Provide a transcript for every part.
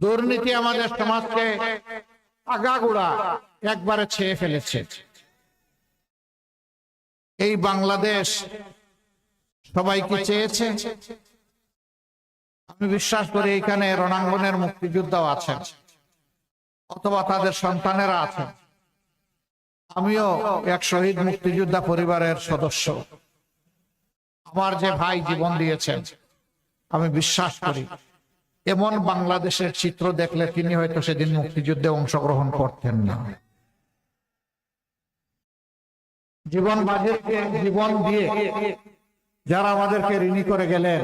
দুর্নীতি আমাদের সমাজকে আগাগোড়া একবারে ছেয়ে ফেলেছে। এই বাংলাদেশ সবাইকে চেয়েছে। আমি বিশ্বাস করি এখানে রণাঙ্গনের মুক্তিযোদ্ধাও আছেন, অথবা তাদের সন্তানেরা আছেন। আমিও এক শহীদ মুক্তিযোদ্ধা পরিবারের সদস্য। আমার যে ভাই জীবন দিয়েছেন, আমি বিশ্বাস করি এমন বাংলাদেশের চিত্র দেখলে তিনি হয়তো সেদিন মুক্তিযুদ্ধে অংশগ্রহণ করতেন না। জীবন দিয়ে যারা আমাদেরকে ঋণী করে গেলেন,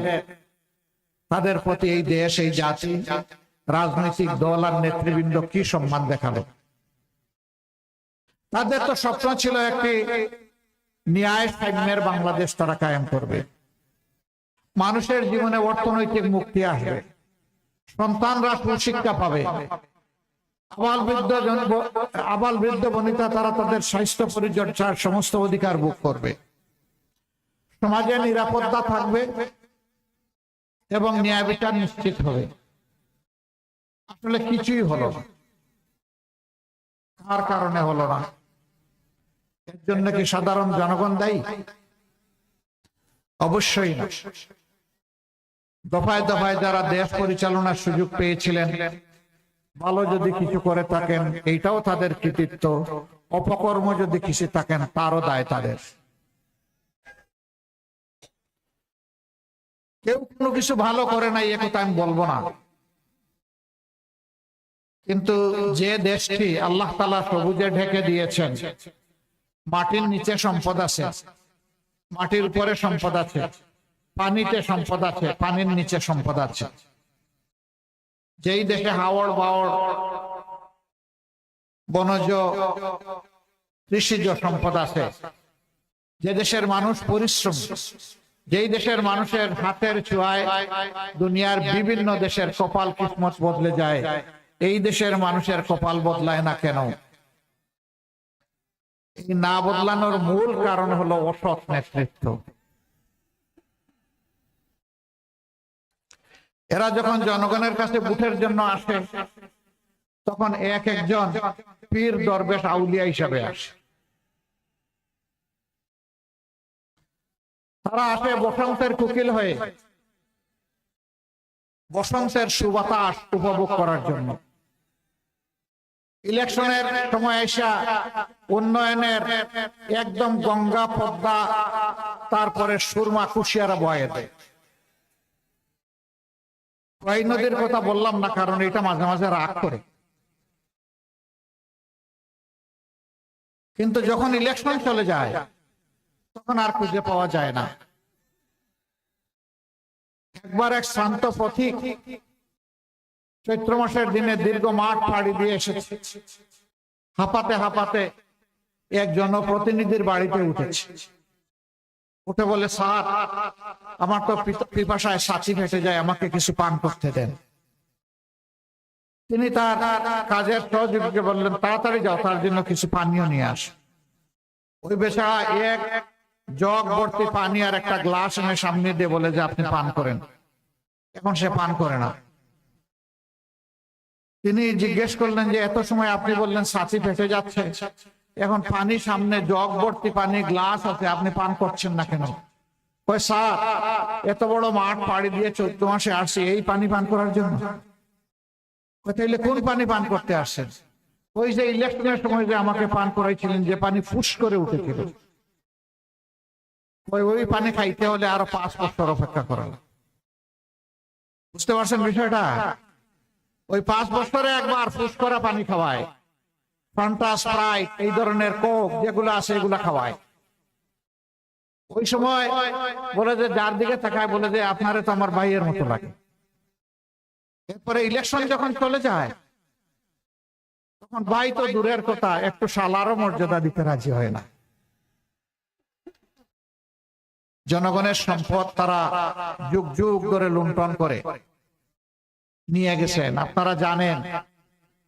তাদের প্রতি এই দেশ, এই জাতি, রাজনৈতিক দল আর নেতৃবৃন্দ কি সম্মান দেখালো। তাদের তো স্বপ্ন ছিল একটি ন্যায় সাম্যের বাংলাদেশ তারা কায়েম করবে। মানুষের জীবনে অর্থনৈতিক মুক্তি আসবে, সন্তানরা সুশিক্ষা পাবে, আবাল বৃদ্ধ বনিতা তারা তাদের স্বাস্থ্য পরিচর্যার সমস্ত অধিকার ভোগ করবে, সমাজে নিরাপত্তা থাকবে এবং ন্যায় বিচার নিশ্চিত হবে। আসলে কিছুই হলো না। কার কারণে হলো না? এর জন্য কি সাধারণ জনগণ দায়ী? অবশ্যই না। দফায় দফায় যারা দেশ পরিচালনার সুযোগ পেয়েছিলেন, ভালো যদি কিছু করে থাকেন এইটাও তাদের কৃতিত্ব, অপকর্ম যদি কিছু থাকেন তারও দায় তাদের। কেউ কোনো কিছু ভালো করে নাই একথা আমি বলবো না, কিন্তু যে দেশটি আল্লাহ তাআলা সবুজে ঢেকে দিয়েছেন, মাটির নিচে সম্পদ আছে, মাটির উপরে সম্পদ আছে, পানিতে সম্পদ আছে, পানির নিচে সম্পদ আছে। যেই দেশে হাওড় বাওড় বনজ কৃষিজ সম্পদ আছে, যে দেশের মানুষ পরিশ্রম, যেই দেশের মানুষের হাতের ছোঁয়ায় দুনিয়ার বিভিন্ন দেশের কপাল কিসমত বদলে যায়, এই দেশের মানুষের কপাল বদলায় না কেন? এই না বদলানোর মূল কারণ হলো অসৎ নেতৃত্ব। এরা যখন জনগণের কাছে ভোটের জন্য আসে, তখন এক একজন পীর দরবেশ আউলিয়া হিসাবে আসে। তারা আসে বসন্তের কোকিল হয়ে, বসন্তের সুবাতাস উপভোগ করার জন্য। ইলেকশনের সময় এসে উন্নয়নের একদম গঙ্গা পদ্মা তারপরে সুরমা কুশিয়ারা বয়ে দেয়। কয় নদীর কথা বললাম না, কারণ এটা মাঝে মাঝে রাগ করে। কিন্তু যখন ইলেকশন চলে যায় তখন আর খুঁজে পাওয়া যায় না। একবার এক শান্ত পথিক চৈত্র মাসের দিনে দীর্ঘ মাঠ পাড়ি দিয়ে এসেছে, হাঁপাতে হাঁপাতে এক জনপ্রতিনিধির বাড়িতে উঠেছে। উঠে বলে, স্যার আমার তো পিপাসায় ছাতি ফেটে যায়, আমাকে কিছু পান করতে দেন। তিনি তার কাজের সহযোগীকে বললেন, তাড়াতাড়ি যাও, তার জন্য কিছু পানীয় নিয়ে আস। ওই বেচারা এক জগ ভর্তি পানি আর একটা গ্লাস এনে সামনে দিয়ে বলে যে আপনি পান করেন। এখন সে পান করে না। তিনি জিজ্ঞেস করলেন যে এত সময় আপনি বললেন ছাতি ফেটে যাচ্ছে, এখন পানি সামনে জগ ভর্তি পানি গ্লাস আছে, আপনি পান করছেন না কেন? কই, স্যার এত বড় মাঠ পাড়ি দিয়ে 14 মাসে আসছি এই পানি পান করার জন্য। তাইলে কোন পানি পান করতে আসছেন? ওই যে ইলেকশনের সময় যে আমাকে পান করাইছিলেন, যে পানি ফুস করে উঠেছিল, ওই পানি খাইতে হলে আরো 5 বছর অপেক্ষা করা। বুঝতে পারছেন বিষয়টা? ওই 5 বছরে একবার ফুস করা পানি খাওয়ায়, ফান্টা, স্প্রাইট, এই ধরনের কোক যেগুলো আছে এগুলা খাওয়ায়। ওই সময় বলে যে যার দিকে তাকায় বলে যে আপনারে তো আমার ভাইয়ের মতো লাগে। এরপরে ইলেকশন যখন চলে যায় তখন ভাই তো দূরের কথা, একটু শালারও মর্যাদা দিতে রাজি হয় না। জনগণের সম্পদ তারা যুগ যুগ ধরে লুণ্ঠন করে নিয়ে গেছেন। আপনারা জানেন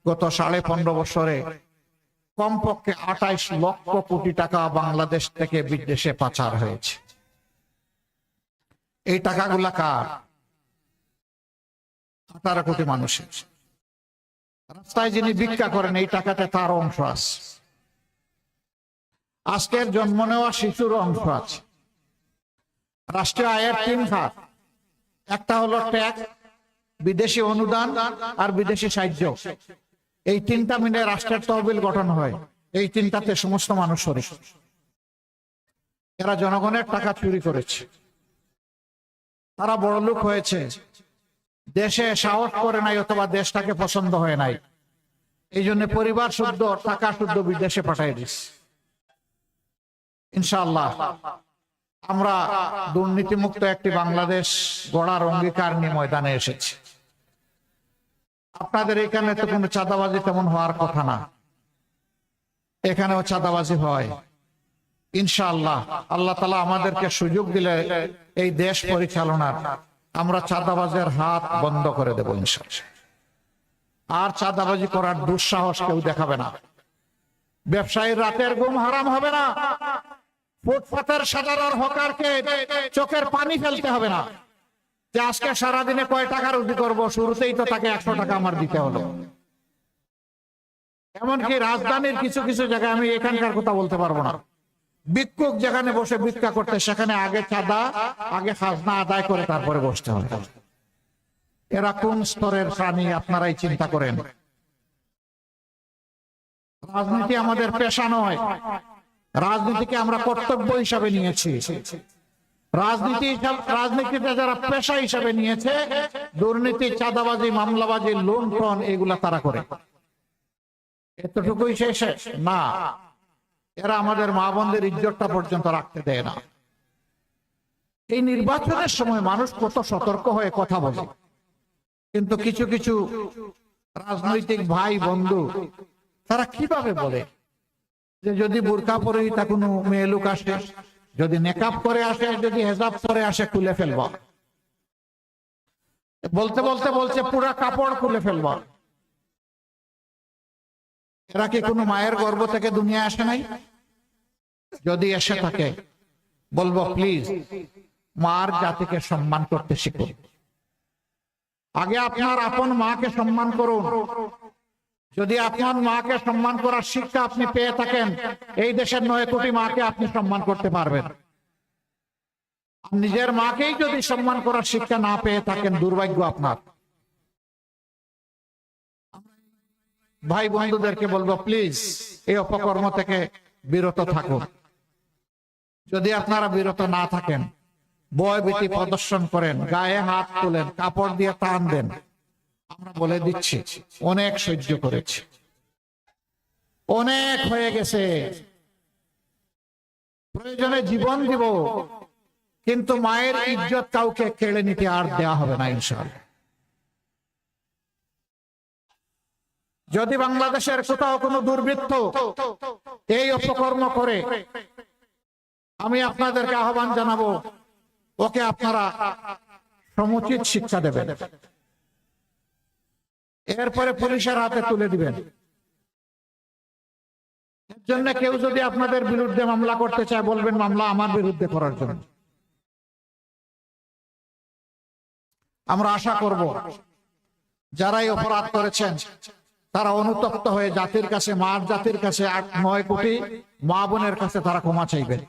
গত 15.5 বছরে কমপক্ষে 28 লক্ষ কোটি টাকা বাংলাদেশ থেকে বিদেশে পাচার হয়েছে। এই টাকাগুলা কার? 18 কোটি মানুষের। রাস্তায় যিনি ভিক্ষা করেন এই টাকাতে তার অংশ আছে, আজকের জন্ম নেওয়া শিশুর অংশ আছে। রাষ্ট্রীয় আয়ের 3 খাত, একটা হলো ট্যাক্স, বিদেশি অনুদান আর বিদেশি সাহায্য। এই 3টা মিলে রাষ্ট্রের তহবিল গঠন হয়। এই 3টাতে সমস্ত মানুষ শরীক। এরা জনগণের টাকা চুরি করেছে, তারা বড়লোক হয়েছে, দেশে সাহস করে নাই অথবা দেশটাকে পছন্দ হয় নাই, এই জন্য পরিবার শুদ্ধ টাকা শুদ্ধ বিদেশে পাঠাই দিচ্ছে। ইনশাআল্লাহ আমরা দুর্নীতিমুক্ত একটি বাংলাদেশ গড়ার অঙ্গীকার নিয়ে ময়দানে এসেছি। আপনাদের এখানে তো কোনো চাঁদাবাজি তেমন হওয়ার কথা না, এখানেও চাঁদাবাজি হয়। ইনশাআল্লাহ আল্লাহ তাআলা আমাদেরকে সুযোগ দিলে এই দেশ পরিচালনার, আমরা চাঁদাবাজের হাত বন্ধ করে দেব ইনশাআল্লাহ। আর চাঁদাবাজি করার দুঃসাহস কেউ দেখাবে না। ব্যবসায়ীর রাতের ঘুম হারাম হবে না। ফুটপাতের সাধারণ হকারকে চোখের পানি ফেলতে হবে না যে আজকে সারাদিনে কয় টাকা রুজি করবো, শুরুতেই তো তাকে 100 টাকা আমার দিতে হলো। এমনকি রাজধানীর কিছু কিছু জায়গায়, আমি এখানকার কথা বলতে পারবো না, ভিক্ষুক যেখানে বসে ভিক্ষা করতে সেখানে আগে চাঁদা, আগে খাজনা আদায় করে তারপরে বসতে হবে। এরা কোন স্তরের প্রাণী আপনারাই চিন্তা করেন। রাজনীতি আমাদের পেশা নয়, রাজনীতিকে আমরা কর্তব্য হিসাবে নিয়েছি। রাজনীতিতে যারা পেশা হিসাবে নিয়েছে, দুর্নীতি, চাঁদাবাজি, মামলাবাজি, লুণ্ঠন এগুলা তারা করে। এতটুকুই শেষ না, এরা আমাদের মা বোনদের ইজ্জতটা পর্যন্ত রাখতে দেয় না। এই নির্বাচনের সময় মানুষ কত সতর্ক হয়ে কথা বলে, কিন্তু কিছু কিছু রাজনৈতিক ভাই বন্ধু তারা কিভাবে বলে যে যদি বোরকা পরে তা কোনো মেয়ে লোক আসে, যদি নেকাব করে আসে, যদি হেজাব করে আসে খুলে ফেলবা। বলতে বলতে বলছে পুরা কাপড় খুলে ফেলবা। এরা কি কোনো মায়ের গর্ভ থেকে দুনিয়া আসে নাই? যদি এসে থাকে বলবো প্লিজ মার জাতিকে সম্মান করতে শিখুন। আগে আপনার আপন মাকে সম্মান করুন। যদি আপনার মাকে সম্মান করার শিক্ষা আপনি পেয়ে থাকেন, এই দেশের 9 কোটি মাকে আপনি সম্মান করতে পারবেন। নিজের মাকেই যদি সম্মান করার শিক্ষা না পেয়ে থাকেন, দুর্ভাগ্য আপনার। ভাই বন্ধুদেরকে বলবো প্লিজ এই অপকর্ম থেকে বিরত থাকুন। যদি আপনারা বিরত না থাকেন, ভয়ভীতি প্রদর্শন করেন, গায়ে হাত তোলেন, কাপড় দিয়ে টান দেন, আমরা বলে দিচ্ছি অনেক সহ্য করেছি, অনেক হয়ে গেছে, প্রয়োজনে জীবন দিব, কিন্তু মায়ের ইজ্জত কাউকে কেড়ে নিতে আর দেয়া হবে না ইনশাআল্লাহ। যদি বাংলাদেশের কোথাও কোনো দুর্বৃত্ত এই অপকর্ম করে, আমি আপনাদেরকে আহ্বান জানাবো ওকে আপনারা সমুচিত শিক্ষা দেবেন, এরপরে পুলিশের হাতে তুলে দিবেন। এর জন্য কেউ যদি আপনাদের বিরুদ্ধে মামলা করতে চায়, বলবেন মামলা আমার বিরুদ্ধে করার জন্য। আমরা আশা করব যারাই অপরাধ করেছেন তারা অনুতপ্ত হয়ে জাতির কাছে, মার জাতির কাছে, 8-9 কোটি মা বোনের কাছে তারা ক্ষমা চাইবেন।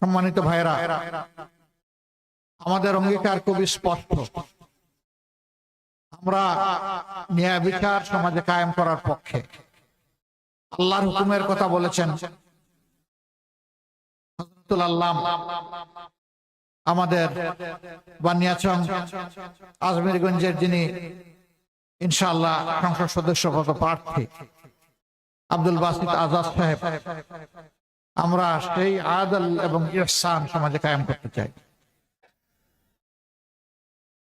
সম্মানিত ভাইরা, আমাদের অঙ্গীকার খুবই স্পষ্ট। আমরা ন্যায় বিচার সমাজে কায়েম করার পক্ষে। আল্লাহর হুকুমের কথা বলেছেন হযরতুল আল্লাম আমাদের বানিয়াচং আজমিরগঞ্জের, যিনি ইনশাআল্লাহ সংসদ সদস্য পদ প্রার্থী, আব্দুল বাসিত আজাদ সাহেব। আমরা সেই আদল এবং ইহসান সমাজে কায়েম করতে চাই।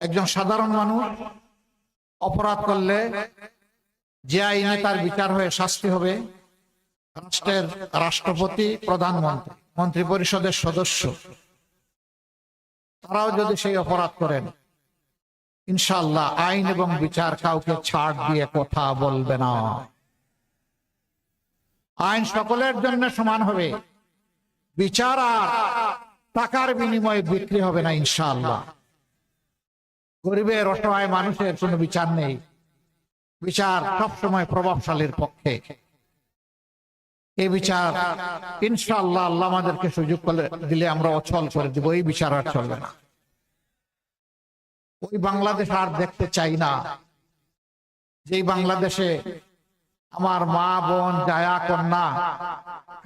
একজন সাধারণ মানুষ অপরাধ করলে যে আইনে তার বিচার হয়ে শাস্তি হবে, রাষ্ট্রের রাষ্ট্রপতি, প্রধানমন্ত্রী, মন্ত্রী পরিষদের সদস্য তারাও যদি সেই অপরাধ করেন, ইনশাআল্লাহ আইন এবং বিচার কাউকে ছাড় দিয়ে কথা বলবে না। আইন সকলের জন্য সমান হবে, বিচার আর টাকার বিনিময়ে বিক্রি হবে না ইনশাআল্লাহ। গরিবের অসহায় মানুষের কোনো বিচার নেই। বিচার সবসময় প্রভাবশালীর পক্ষে। এই বিচার ইনশাআল্লাহ আল্লাহ আমাদেরকে সুযোগ দিলে আমরা অচল করে দিব। এই বিচার আর চলবে না। ওই বাংলাদেশ আর দেখতে চাই না, যেই বাংলাদেশে আমার মা বোন জায়া কন্যা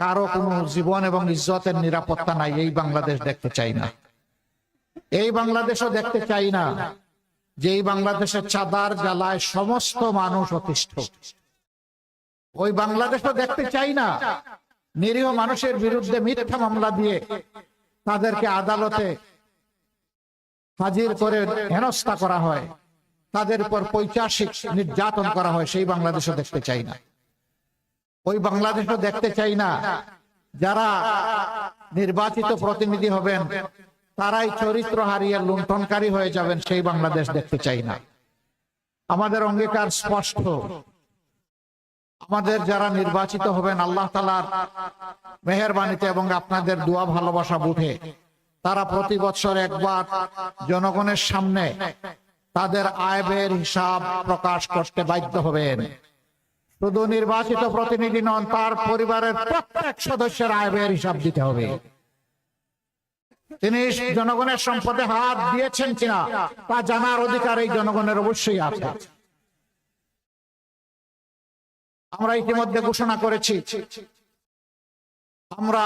কারো কোনো জীবন এবং ইজ্জতের নিরাপত্তা নাই। এই বাংলাদেশ দেখতে চাই না। এই বাংলাদেশও দেখতে চাই না যেই বাংলাদেশের চাঁদার জ্বালায় সমস্ত মানুষ অতিষ্ঠ। ওই বাংলাদেশও দেখতে চাই না নিরীহ মানুষের বিরুদ্ধে মিথ্যা মামলা দিয়ে তাদেরকে আদালতে হাজির করে হেনস্থা করা হয়, তাদের উপর পৈশাচিক নির্যাতন করা হয়। সেই বাংলাদেশও দেখতে চাই না। ওই বাংলাদেশও দেখতে চাই না যারা নির্বাচিত প্রতিনিধি হবেন তারাই চরিত্র হারিয়ে লুণ্ঠনকারী হয়ে যাবেন। সেই বাংলাদেশ দেখতে চাই না। আমাদের অঙ্গীকার স্পষ্ট। আমাদের যারা নির্বাচিত হবেন আল্লাহ তাআলার মেহেরবানিতে এবং আপনাদের দোয়া ভালোবাসা বুঝে তারা প্রতি বছর একবার জনগণের সামনে তাদের আয় ব্যয়ের হিসাব প্রকাশ করতে বাধ্য হবেন। শুধু নির্বাচিত প্রতিনিধি নন, তার পরিবারের প্রত্যেক সদস্যের আয় ব্যয়ের হিসাব দিতে হবে। তিনি জনগণের সম্পদে হাত দিয়েছেন কিনা তা জানার অধিকার এই জনগণের অবশ্যই আছে। আমরা ইতিমধ্যে ঘোষণা করেছি আমরা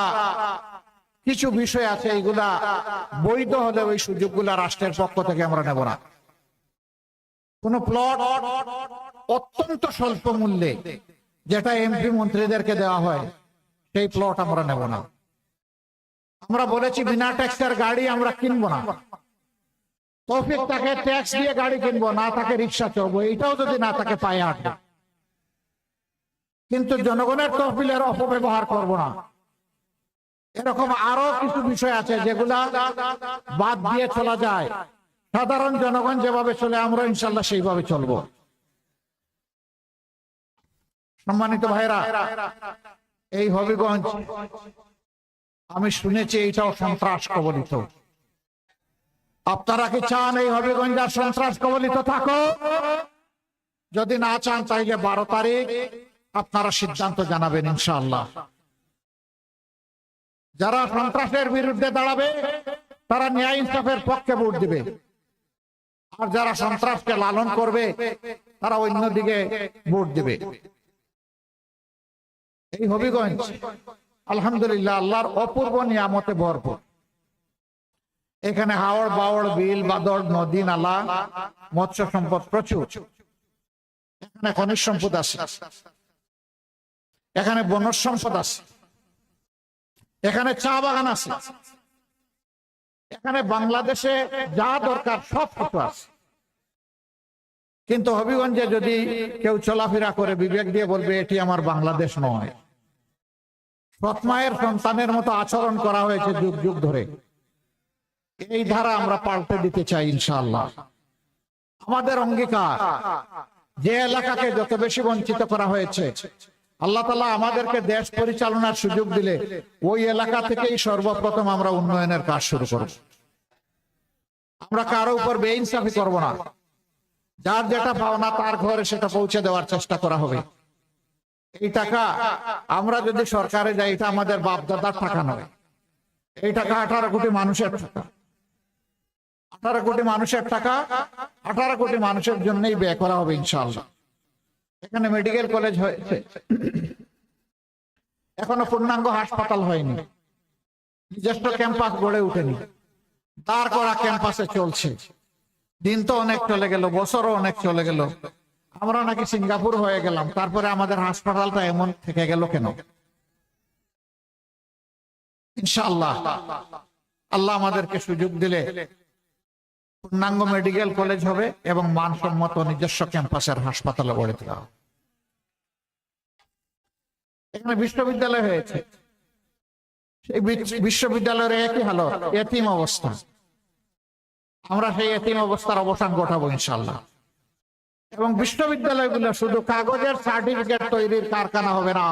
কিছু বিষয় আছে এইগুলা বৈধ হলে ওই সুযোগগুলা রাষ্ট্রের পক্ষ থেকে আমরা নেব না। কোন প্লট অত্যন্ত স্বল্প মূল্যে যেটা এমপি মন্ত্রীদেরকে দেওয়া হয় সেই প্লট আমরা নেব না। আমরা বলেছি বিনা ট্যাক্সের গাড়ি আমরা কিনবো না। তৌফিক তাকে ট্যাক্স দিয়ে গাড়ি কিনবো, না তাকে রিক্সা চলবো, এটাও যদি না তাকে পায়ে হাঁটবো। কিন্তু জনগণের তহবিলের অপব্যবহার করব না। এরকম আরো কিছু বিষয় আছে যেগুলা বাদ দিয়ে চলা যায়। সাধারণ জনগণ যেভাবে চলে আমরা ইনশাল্লাহ সেইভাবে চলবো। সম্মানিত ভাইরা, এই হবিগঞ্জ আমি শুনেছি এইটাও সন্ত্রাস কবলিত। আপনারা কি চান এই হবিগঞ্জ আর সন্ত্রাস কবলিত থাকো? যদি না চান তাইলে 12 তারিখ আপনারা সিদ্ধান্ত জানাবেন ইনশাআল্লাহ। যারা সন্ত্রাসের বিরুদ্ধে দাঁড়াবে তারা ন্যায় ইনসাফের পক্ষে ভোট দিবে, আর যারা সন্ত্রাসকে লালন করবে তারা অন্যদিকে ভোট দিবে। এই হবিগঞ্জ আলহামদুলিল্লাহ আল্লাহর অপূর্ব নিয়ামতে ভরপুর। এখানে হাওড় বাওড় বিল বাদর নদী নালা মৎস্য সম্পদ প্রচুর। এখানে খনিজ সম্পদ আছে, এখানে বনজ সম্পদ আছে, এখানে চা বাগান আছে, এখানে বাংলাদেশে যা দরকার সব কিছু আছে। কিন্তু হবিগঞ্জে যদি কেউ চলাফেরা করে বিবেক দিয়ে বলবে এটি আমার বাংলাদেশ নয়। সৎমায়ের সন্তানের মতো আচরণ করা হয়েছে যুগ যুগ ধরে। এই ধারা আমরা পাল্টে দিতে চাই ইনশাআল্লাহ। আমাদের অঙ্গীকার, যে এলাকাকে যত বেশি বঞ্চিত করা হয়েছে আল্লাহ তাআলা আমাদেরকে দেশ পরিচালনার সুযোগ দিলে ওই এলাকা থেকেই সর্বপ্রথম আমরা উন্নয়নের কাজ শুরু করব। আমরা কারো উপর বেইনসাফি করব না। যার যেটা পাওনা তার ঘরে সেটা পৌঁছে দেওয়ার চেষ্টা করা হবে। এই টাকা আমরা যদি সরকারে যাই এটা আমাদের বাপ দাদার টাকা নয়। এই টাকা 18 কোটি মানুষের টাকা। 18 কোটি মানুষের টাকা 18 কোটি মানুষের জন্যই ব্যয় করা হবে ইনশাআল্লাহ। এখানে মেডিকেল কলেজ হয়েছে, এখনো পূর্ণাঙ্গ হাসপাতাল হয়নি, নিজস্ব ক্যাম্পাস গড়ে উঠেনি, দাঁড় করা ক্যাম্পাসে চলছে। দিন তো অনেক চলে গেল, বছরও অনেক চলে গেল। আমরা নাকি সিঙ্গাপুর হয়ে গেলাম, তারপরে আমাদের হাসপাতালটা এমন থেকে গেল কেন? ইনশাআল্লাহ আল্লাহ আমাদেরকে সুযোগ দিলে পূর্ণাঙ্গ মেডিকেল কলেজ হবে এবং মানসম্মত নিজস্ব ক্যাম্পাসের হাসপাতালে গড়ে তোলা হবে। এখানে বিশ্ববিদ্যালয় হয়েছে, সেই বিশ্ববিদ্যালয়ের একই হালত, এতিম অবস্থা। আমরা সেই এতিম অবস্থার অবসান ঘটাবো ইনশাআল্লাহ। এবং বিশ্ববিদ্যালয়গুলো শুধু কাগজের সার্টিফিকেট তৈরির কারখানা হবে না,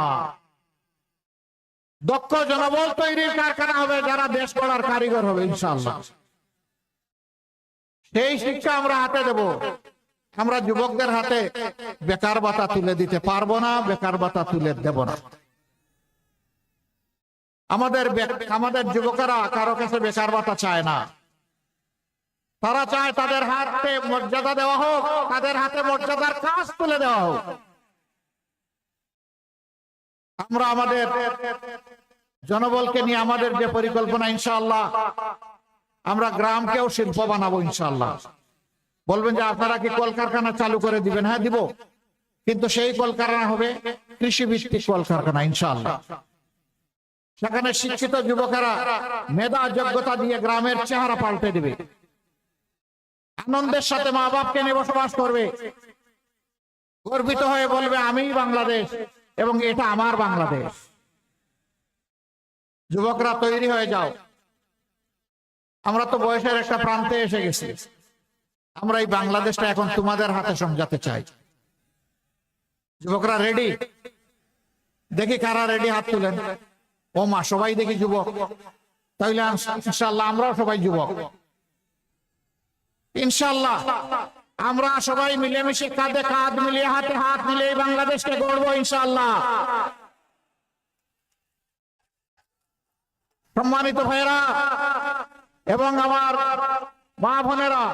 দক্ষ জনবল তৈরির কারখানা হবে, যারা দেশ গড়ার কারিগর হবে ইনশাআল্লাহ। সেই শিক্ষা আমরা হাতে দেব। আমরা যুবকদের হাতে বেকার ভাতা তুলে দিতে পারবো না, বেকার ভাতা তুলে দেব না। আমাদের যুবকেরা কারো কাছে বেকার ভাতা চায় না। তারা চায় তাদের হাতে মর্যাদা দেওয়া হোক, তাদের হাতে মর্যাদার কাজ তুলে দেওয়া হোক। আমরা আমাদের জনবলকে নিয়ে আমাদের যে পরিকল্পনা, ইনশাআল্লাহ আমরা গ্রামকেও শিল্প বানাবো ইনশাআল্লাহ। বলবেন যে আপনারা কি কলকারখানা চালু করে দিবেন? হ্যাঁ দিব, কিন্তু সেই কলকারখানা হবে কৃষি ভিত্তিক কলকারখানা ইনশাআল্লাহ। সেখানে শিক্ষিত যুবকেরা মেধা যোগ্যতা দিয়ে গ্রামের চেহারা পাল্টে দিবে, আনন্দের সাথে মা বাপকে নিয়ে বসবাস করবে, গর্বিত হয়ে বলবে আমিই বাংলাদেশ এবং এটা আমার বাংলাদেশ। যুবকরা তৈরি হয়ে যাও, আমরা তো বয়সের একটা প্রান্তে এসে গেছি। আমরা এই বাংলাদেশটা এখন তোমাদের হাতে সমঝাতে চাই। যুবকরা রেডি? দেখি কারা রেডি, হাত তুলেন। ও মা, সবাই দেখি যুবক। তাইলে ইনশাআল্লাহ আমরাও সবাই যুবক। ইনশাআল্লাহ আমরা সবাই মিলেমিশে কাঁধে কাঁধ মিলিয়ে হাতে হাত মিলিয়ে এই বাংলাদেশকে গড়বো ইনশাআল্লাহ। সম্মানিত ভাইয়েরা এবং আমার মা বোনেরা,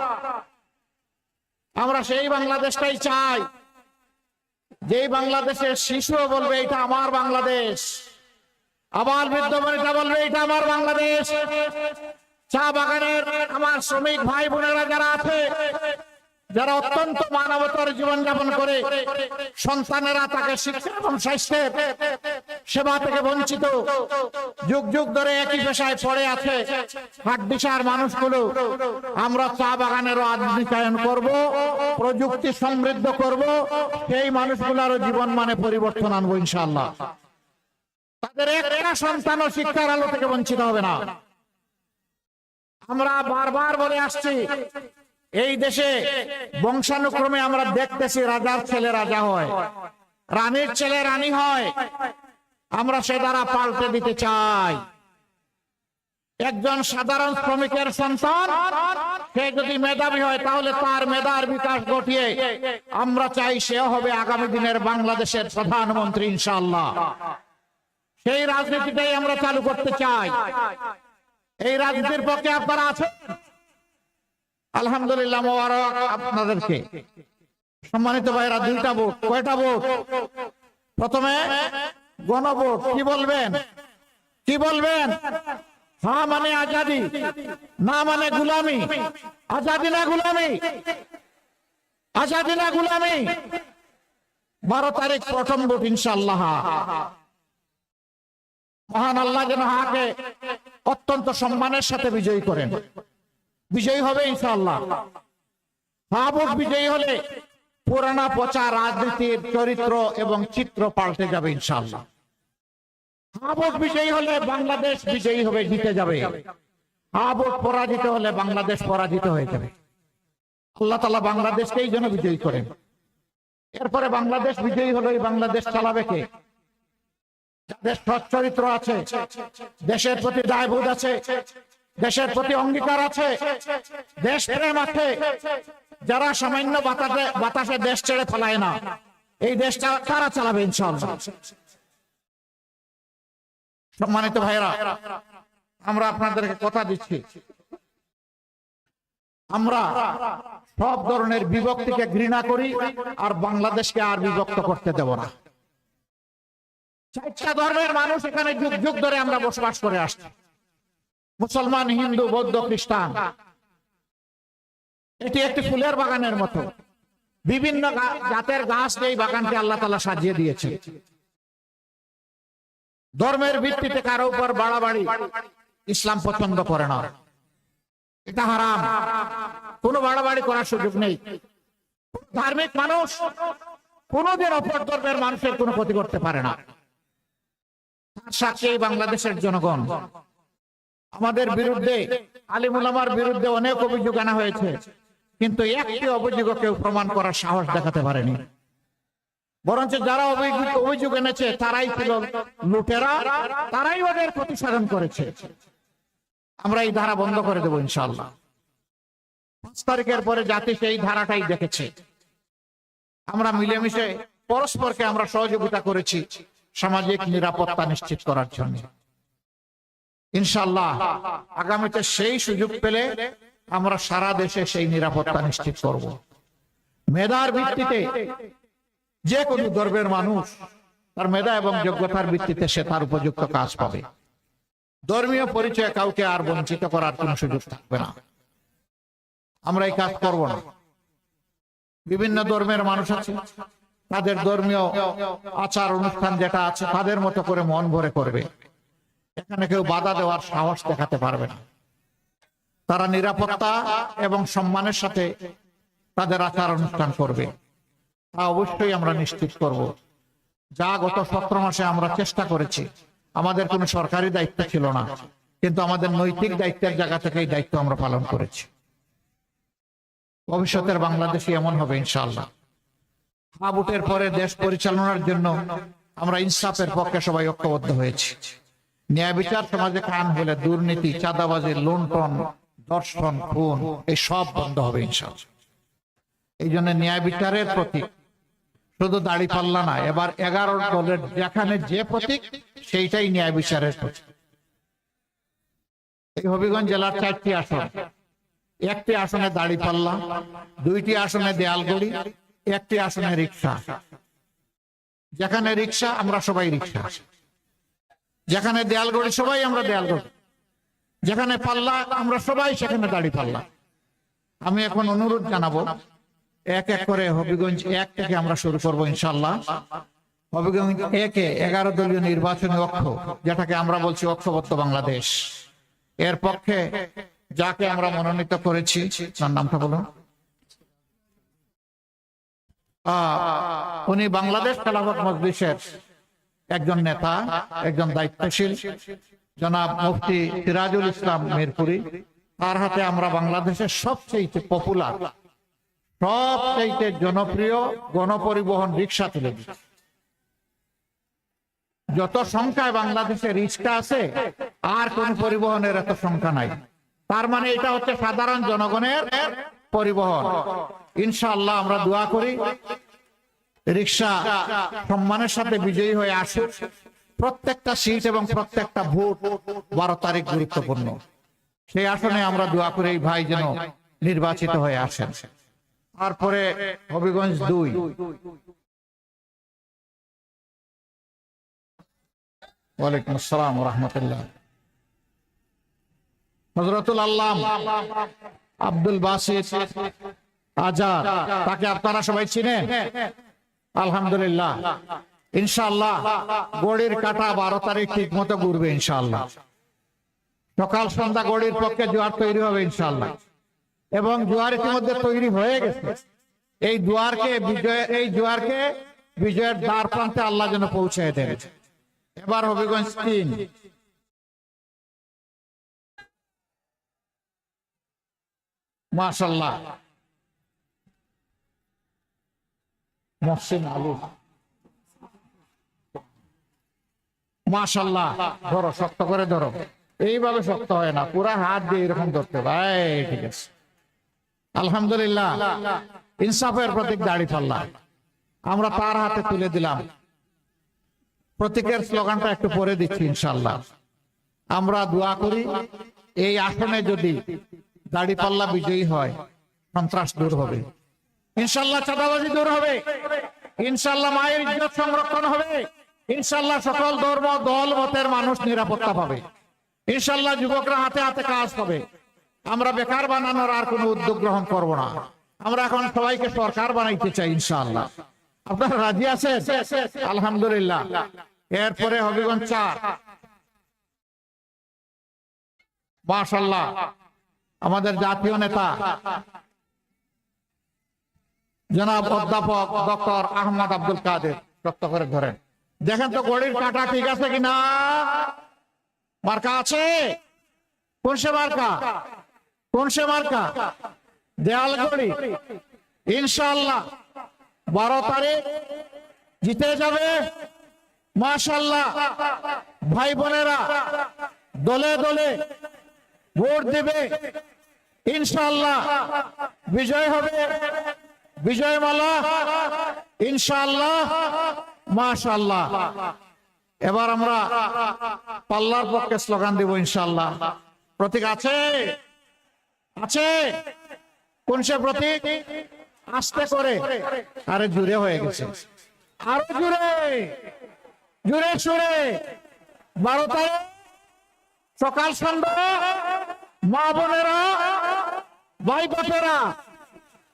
আমরা সেই বাংলাদেশটাই চাই যেই বাংলাদেশের শিশুও বলবে এটা আমার বাংলাদেশ, আবার বৃদ্ধ বনিতা বলবে এটা আমার বাংলাদেশ। চা বাগানের আমার শ্রমিক ভাই বোনেরা যারা আছে, যারা অত্যন্ত মানবতার জীবনযাপন করে, সন্তানেরা তাকে শিক্ষা এবং স্বাস্থ্যের সেবা থেকে বঞ্চিত, যুগ যুগ ধরে একই পেশায় পড়ে আছে হাড্ডিসার মানুষগুলো, আমরা চা বাগানেরও আধুনিকায়ন করব, প্রযুক্তি সমৃদ্ধ করব, সেই মানুষগুলোরও জীবন মানে পরিবর্তন আনবো ইনশাআল্লাহ। তাদের একটা সন্তানও শিক্ষার আলো থেকে বঞ্চিত হবে না। আমরা বারবার বলে আসছি, এই দেশে বংশানুক্রমে আমরা দেখতেছি রাজার ছেলে রাজা হয়, রানীর ছেলে রানী হয়। আমরা সে দ্বারা পাল্টে দিতে চাই। একজন সাধারণ শ্রমিকের সন্তান সে যদি মেধাবী হয় তাহলে তার মেধার বিকাশ ঘটিয়ে আমরা চাই সেও হবে আগামী দিনের বাংলাদেশের প্রধানমন্ত্রী ইনশাআল্লাহ। সেই রাজনীতিটাই আমরা চালু করতে চাই। এই রাজনীতির পক্ষে আপনারা আছেন? আলহামদুলিল্লাহ, মোবারক আপনাদেরকে। সম্মানিত ভাইরা, দুইটা ভোট। কয়টা ভোট? প্রথমে গণভোট। কি বলবেন? কি বলবেন? হ্যাঁ মানে আজাদি, না মানে গুলামি। আজাদি না গুলামি? আজাদি না গুলামি? 12 তারিখ প্রথম ভোট ইনশাআল্লাহ। মহান আল্লাহ যেন হাকে অত্যন্ত সম্মানের সাথে বিজয়ী করেন। বিজয়ী হবে ইনশাআল্লাহ। হ্যাঁ ভোট বিজয়ী হলে পুরানা পচা রাজনীতির চরিত্র এবং চিত্র পাল্টে যাবে ইনশাআল্লাহ। হ্যাঁ ভোট বিজয়ী হলে বাংলাদেশ বিজয়ী হবে, জিতে যাবে। হ্যাঁ ভোট পরাজিত হলে বাংলাদেশ পরাজিত হয়ে যাবে। আল্লাহ তাআলা বাংলাদেশকেই যেন বিজয়ী করেন। এরপরে বাংলাদেশ বিজয়ী হলে বাংলাদেশ চালাবে কে? যাদের সৎ চরিত্র আছে, দেশের প্রতি দায়বোধ আছে, দেশের প্রতি অঙ্গীকার আছে, দেশ প্রেম আছে, যারা সামান্য বাতাসে দেশ ছেড়ে ফেলায় না, এই দেশটা কারা চালাবে ইনশাআল্লাহ। সম্মানিত ভাইরা, আমরা আপনাদেরকে কথা দিচ্ছি, আমরা সব ধরনের বিভক্তিকে ঘৃণা করি আর বাংলাদেশকে আর বিভক্ত করতে দেব না। 4টা ধর্মের মানুষ এখানে যুগ যুগ ধরে আমরা বসবাস করে আসছি, মুসলমান, হিন্দু, বৌদ্ধ, খ্রিস্টান। এটি একটি ফুলের বাগানের মতো, বিভিন্ন জাতের গাছ দিয়ে এই বাগানকে আল্লাহ তাআলা সাজিয়ে দিয়েছে। ধর্মের ভিত্তিতে কারো উপর বাড়াবাড়ি ইসলাম পছন্দ করে না, এটা হারাম। কোনো বাড়াবাড়ি করার সুযোগ নেই। ধার্মিক মানুষ কোনোদিন অপর ধর্মের মানুষের কোনো ক্ষতি করতে পারে না। তার সাক্ষী বাংলাদেশের জনগণ। আমাদের বিরুদ্ধে, আলিম উলামার বিরুদ্ধে অনেক অভিযোগ আনা হয়েছে, কিন্তু একটি অভিযোগ কেউ প্রমাণ করার সাহস দেখাতে পারেনি। বরঞ্চ যারা অভিযোগ এনেছে তারাই ছিল লুটেরা, তারাই ওদের প্রতিসাধন করেছে। আমরা এই ধারা বন্ধ করে দেবো ইনশাআল্লাহ। 5 তারিখের পরে জাতি সেই ধারাটাই দেখেছে। আমরা মিলেমিশে পরস্পরকে আমরা সহযোগিতা করেছি সামাজিক নিরাপত্তা নিশ্চিত করার জন্য। ইনশাআল্লাহ আগামীতে সেই সুযোগ পেলে আমরা সারা দেশে সেই নিরাপত্তা নিশ্চিত করব। মেধার ভিত্তিতে যে কোনো ধর্মের মানুষ তার মেধা এবং যোগ্যতার ভিত্তিতে সে তার উপযুক্ত কাজ পাবে। ধর্মীয় পরিচয়ে কাউকে আর বঞ্চিত করার কোন সুযোগ থাকবে না। আমরা এই কাজ করব না। বিভিন্ন ধর্মের মানুষ আছে, তাদের ধর্মীয় আচার অনুষ্ঠান যেটা আছে তাদের মতো করে মন ভরে করবে। এখানে কেউ বাধা দেওয়ার সাহস দেখাতে পারবে না। তারা নিরাপত্তা এবং সম্মানের সাথে তাদের আচার অনুষ্ঠান করবে, তা অবশ্যই আমরা নিশ্চিত করব। যা গত 17 মাসে আমরা চেষ্টা করেছি, আমাদের কোনো সরকারি দায়িত্ব ছিল না, কিন্তু আমাদের নৈতিক দায়িত্বের জায়গা থেকে এই দায়িত্ব আমরা পালন করেছি। ভবিষ্যতের বাংলাদেশে এমন হবে ইনশাআল্লাহ। ভোটের পরে দেশ পরিচালনার জন্য আমরা ইনসাফের পক্ষে সবাই ঐক্যবদ্ধ হয়েছি। ন্যায় বিচার সমাজে কায়েম হলে দুর্নীতি, চাঁদাবাজি, লুণ্ঠন, ধর্ষণ, খুন এই সব বন্ধ হবে ইনশাআল্লাহ। এই জন্য ন্যায় বিচারের প্রতীক শুধু দাঁড়িপাল্লা না, এবার 11 দলের যেখানে যে প্রতীক সেইটাই ন্যায় বিচারের প্রতীক। এই হবিগঞ্জ জেলার 4টি আসন, 1টি আসনে দাঁড়িপাল্লা, 2টি আসনে দেয়ালগড়ি, 1টি আসনে রিক্সা। যেখানে রিক্সা আমরা সবাই রিক্সা, যেখানে দেয়ালগড়ি সবাই আমরা দেয়ালগড়ি, যেখানে পাল্লা আমরা সবাই সেখানে দাঁড়িপাল্লা। আমি এখন অনুরোধ জানাবো, এক এক করে হবিগঞ্জ 1 থেকে আমরা শুরু করবো ইনশাআল্লাহ। হবিগঞ্জ 1-এ 11 দলীয় নির্বাচনী ঐক্য, যেটাকে আমরা বলছি ঐক্যবদ্ধ বাংলাদেশ, এর পক্ষে যাকে আমরা মনোনীত করেছি, তার নামটা বলুন। উনি বাংলাদেশ খেলাফত মজলিসের একজন নেতা, একজন দায়িত্বশীল, জনাব মুফতি সিরাজুল ইসলাম মিরপুরি। তার হাতে আমরা বাংলাদেশের সবচেয়ে পপুলার, সবচেয়ে জনপ্রিয় গণপরিবহন রিক্সা তুলে দিই। যত সংখ্যায় বাংলাদেশে রিক্সা আছে আর কোন পরিবহনের এত সংখ্যা নাই। তার মানে এটা হচ্ছে সাধারণ জনগণের পরিবহন। ইনশাআল্লাহ আমরা দোয়া করি রিক্সা সম্মানের সাথে বিজয়ী হয়ে আসুক। প্রত্যেকটা সিট এবং প্রত্যেকটা ভোট 12 তারিখ গুরুত্বপূর্ণ। সেই আসনে আমরা দোয়া করি এই ভাই যেন নির্বাচিত হয়ে আসেন। তারপরে হবিগঞ্জ 2, ওয়ালাইকুম আসসালাম ওয়া রাহমাতুল্লাহ। হযরতুল আল্লাম আব্দুল বাসিত আজাদ, তাকে আপনারা সবাই চিনেন আলহামদুলিল্লাহ। ইনশাআল্লাহ গড়ির কাটা 12 তারিখ ঠিক মতো ঘুরবে ইনশাআল্লাহ। সকাল সন্ধ্যা গড়ির পক্ষে জোয়ার তৈরি হবে ইনশাআল্লাহ, এবং জোয়ার ইতিমধ্যে তৈরি হয়ে গেছে। এই জোয়ারকে বিজয়ের দ্বার প্রান্তে আল্লাহ যেন পৌঁছে দেন। এবার হবিগঞ্জ 3, মাশাআল্লাহ মহসিন আলী, মাশাআল্লাহ। ধরো, শক্ত করে ধরো, এইভাবে শক্ত হয় না, পুরা হাত দিয়ে এরকম ধরতে ভাই। ঠিক আছে, আলহামদুলিল্লাহ। ইনসাফের প্রতীক দাঁড়িপাল্লা আমরা তার হাতে তুলে দিলাম। প্রতীকের স্লোগানটা একটু পরে দিচ্ছি ইনশাআল্লাহ। আমরা দোয়া করি এই আসনে যদি দাঁড়িপাল্লা বিজয়ী হয়, সন্ত্রাস দূর হবে ইনশাআল্লাহ, চাঁদাবাজি দূর হবে ইনশাআল্লাহ, মায়ের ইজ্জত সংরক্ষণ হবে ইনশাআল্লাহ, সকল ধর্ম দল মতের মানুষ নিরাপত্তা পাবে ইনশাআল্লাহ, যুবকরা হাতে হাতে কাজ পাবে। আমরা বেকার বানানোর আর কোনো উদ্যোগ গ্রহণ করব না। আমরা এখন সবাইকে সরকার বানাইতে চাই ইনশাআল্লাহ। আপনারা রাজি আছেন? আলহামদুলিল্লাহ। এরপরে হবিগঞ্জ 4, মাশাআল্লাহ, আমাদের জাতীয় নেতা জনাব অধ্যাপক ডক্টর আহমদ আব্দুল কাদের, শক্ত করে ধরেন। দেখেন তো গড়ির কাটা ঠিক আছে কিনা, মার্কা আছে? কোন সে মার্কা? কোন সে মার্কা? দেয়ালগড়ি। ইনশাআল্লাহ 12 তারিখ জিতে যাবে মাশাআল্লাহ। ভাই বোনেরা দলে দলে ভোট দিবে, ইনশাআল্লাহ বিজয় হবে, বিজয়মালা ইনশাআল্লাহ, মাশাআল্লাহ। এবার আমরা পাল্লার পক্ষে স্লোগান দিব ইনশাআল্লাহ। প্রতীক আছে? আছে? কোন সে প্রতীক? আস্তে করে, আরে জুড়ে হয়ে গেছে, আরো জুড়ে, জুড়ে সুরে। 12 তারিখ সকাল সন্ধ্যা মা বোনেরা, ভাই বাপেরা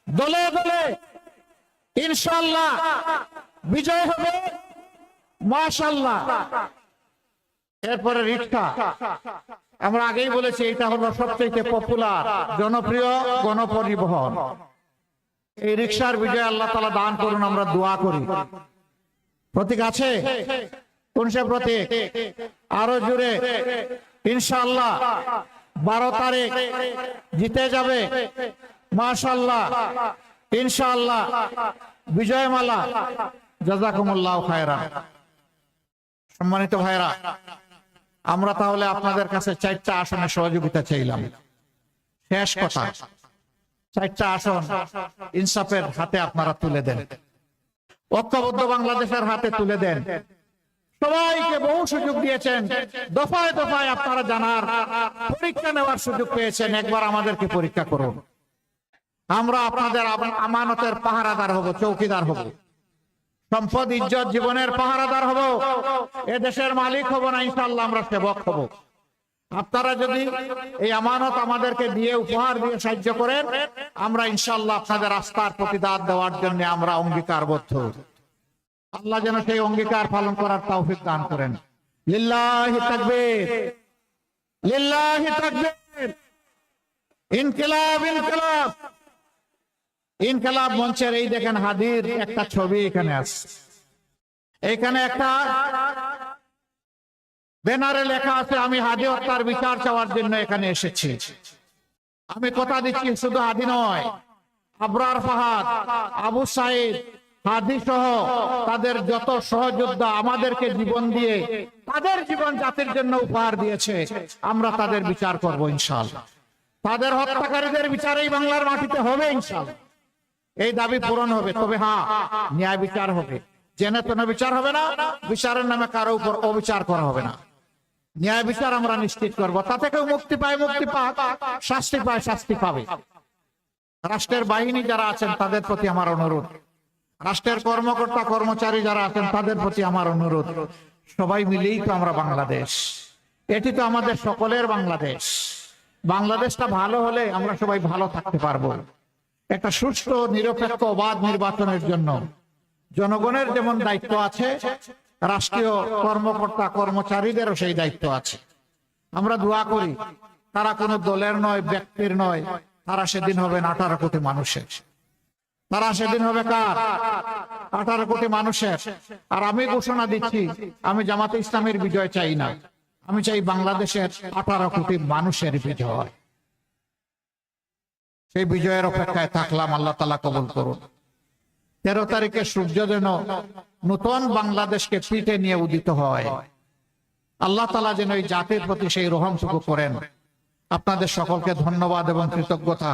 দলে দলে ইনশাআল্লাহ বিজয় হবে, মাশাআল্লাহ। এরপরে রিক্সা, আমরা আগেই বলেছি এটা হলো সবচেয়ে পপুলার জনপ্রিয় গণপরিবহন। এই রিক্সার বিজয় আল্লাহ তাআলা দান করুন, আমরা দোয়া করি। প্রতীক আছে? কোন সে প্রতীক? আরো জোরে ইনশাআল্লাহ। 12 তারিখ জিতে যাবে, মাশাআল্লাহ, ইনশাআল্লাহ বিজয়মালা। জাযাকুমুল্লাহু খায়রা। সম্মানিত ভাইরা, আমরা তাহলে আপনাদের কাছে 4টা আসনে সহযোগিতা চাইলাম। শেষ কথা, 4টা আসন ইনসাফের হাতে আপনারা তুলে দেন, ঐক্যবদ্ধ বাংলাদেশের হাতে তুলে দেন। সবাইকে বহু সুযোগ দিয়েছেন, দফায় দফায় আপনারা জানার, পরীক্ষা নেওয়ার সুযোগ পেয়েছেন। একবার আমাদেরকে পরীক্ষা করুন, আমরা আপনাদের আমানতের পাহারাদার হব, চৌকিদার হব, সম্পদ ইজ্জত জীবনের পাহারাদার হব, এ দেশের মালিক হব না, ইনশাআল্লাহ আমরা সেবক হব। আপনারা যদি এই আমানত আমাদেরকে দিয়ে, উপহার দিয়ে সাহায্য করেন, আমরা ইনশাআল্লাহ আপনাদের আস্থার প্রতিদান দেওয়ার জন্য আমরা অঙ্গীকারবদ্ধ। আল্লাহ যেন সেই অঙ্গীকার পালন করার তৌফিক দান করেন। লিল্লাহি তাকবীর, লিল্লাহি তাকবীর। ইনকিলাব, ইনকিলাব, ইনকিলাব মঞ্চের এই দেখেন হাদির একটা ছবি এখানে আছে। এখানে একটা ব্যানারে লেখা আছে, আমি হাদি হত্যার বিচার চাওয়ার জন্য এখানে এসেছি। আমি কথা দিচ্ছি, শুধু হাদি নয়, আবরার ফাহাদ, আবু সাইদ, হাদি সহ তাদের যত সহযোদ্ধা আমাদেরকে জীবন দিয়ে তাদের জীবন জাতির জন্য উপহার দিয়েছে, আমরা তাদের বিচার করব ইনশাআল্লাহ। তাদের হত্যাকারীদের বিচারেই বাংলার মাটিতে হবে ইনশাআল্লাহ। এই দাবি পূরণ হবে, তবে হ্যাঁ, ন্যায় বিচার হবে, জেনে তেনে বিচার হবে না, বিচারের নামে কারো উপর অবিচার করা হবে না। ন্যায় বিচার আমরা নিশ্চিত করব, তাতে কেউ মুক্তি পায় মুক্তি পাক, শাস্তি পায় শাস্তি পাবে। রাষ্ট্রের বাহিনী যারা আছেন তাদের প্রতি আমার অনুরোধ, রাষ্ট্রের কর্মকর্তা কর্মচারী যারা আছেন তাদের প্রতি আমার অনুরোধ, সবাই মিলেই তো আমরা বাংলাদেশ, এটি তো আমাদের সকলের বাংলাদেশ। বাংলাদেশটা ভালো হলে আমরা সবাই ভালো থাকতে পারবো। একটা সুষ্ঠু নিরপেক্ষ অবাধ নির্বাচনের জন্য জনগণের যেমন দায়িত্ব আছে, রাষ্ট্রীয় কর্মকর্তা কর্মচারীদেরও সেই দায়িত্ব আছে। আমরা দোয়া করি তারা কোনো দলের নয়, ব্যক্তির নয়, তারা সেদিন হবেন 18 কোটি মানুষের। তারা সেদিন হবে কার? 18 কোটি মানুষের। আর আমি ঘোষণা দিচ্ছি, আমি জামাতে ইসলামের বিজয় চাই না, আমি চাই বাংলাদেশের 18 কোটি মানুষের বিজয়। সেই বিজয়ের অপেক্ষায় থাকলাম, আল্লাহ তাআলা কবুল করুন। 13 তারিখে সূর্য যেন নতুন বাংলাদেশকে পিঠে নিয়ে উদিত হয়, আল্লাহ তাআলা যেন এই জাতির প্রতি সেই রহমটুকু করেন। আপনাদের সকলকে ধন্যবাদ এবং কৃতজ্ঞতা